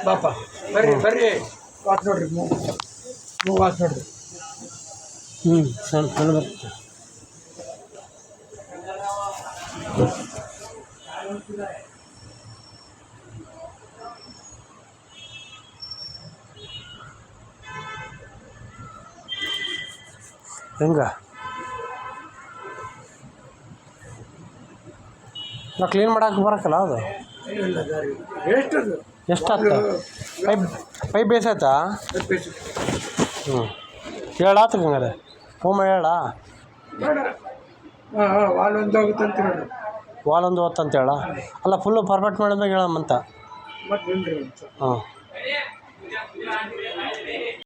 ಬಾಪ ಬರ್ರಿ ಬರ್ರಿ ವಾತ್ ನೋಡ್ರಿ ಮೂವ್ ವಾತ್ ನೋಡ್ರಿ. ಸಣ್ಣ ಬರುತ್ತೆ. ಹೆಂಗ ನಾವು ಕ್ಲೀನ್ ಮಾಡಕ್ಕೆ ಬರೋಕ್ಕಲ್ಲ ಅದು ಎಷ್ಟು ಆಗ್ತದೆ ಪೈಪ್ ಬೇಸಾಯ್ತಾ? ಹೇಳಾತ ಹಂಗಾರೆ ಹೋಮ ಹೇಳ ವಾಲೊಂದು ಹೊತ್ತಂತ ಹೇಳ. ಅಲ್ಲ ಫುಲ್ಲು ಪರ್ಫೆಕ್ಟ್ ಮಾಡಿದ್ಮೇಲೆ ಹೇಳಮ್ಮಂತ. ಹಾಂ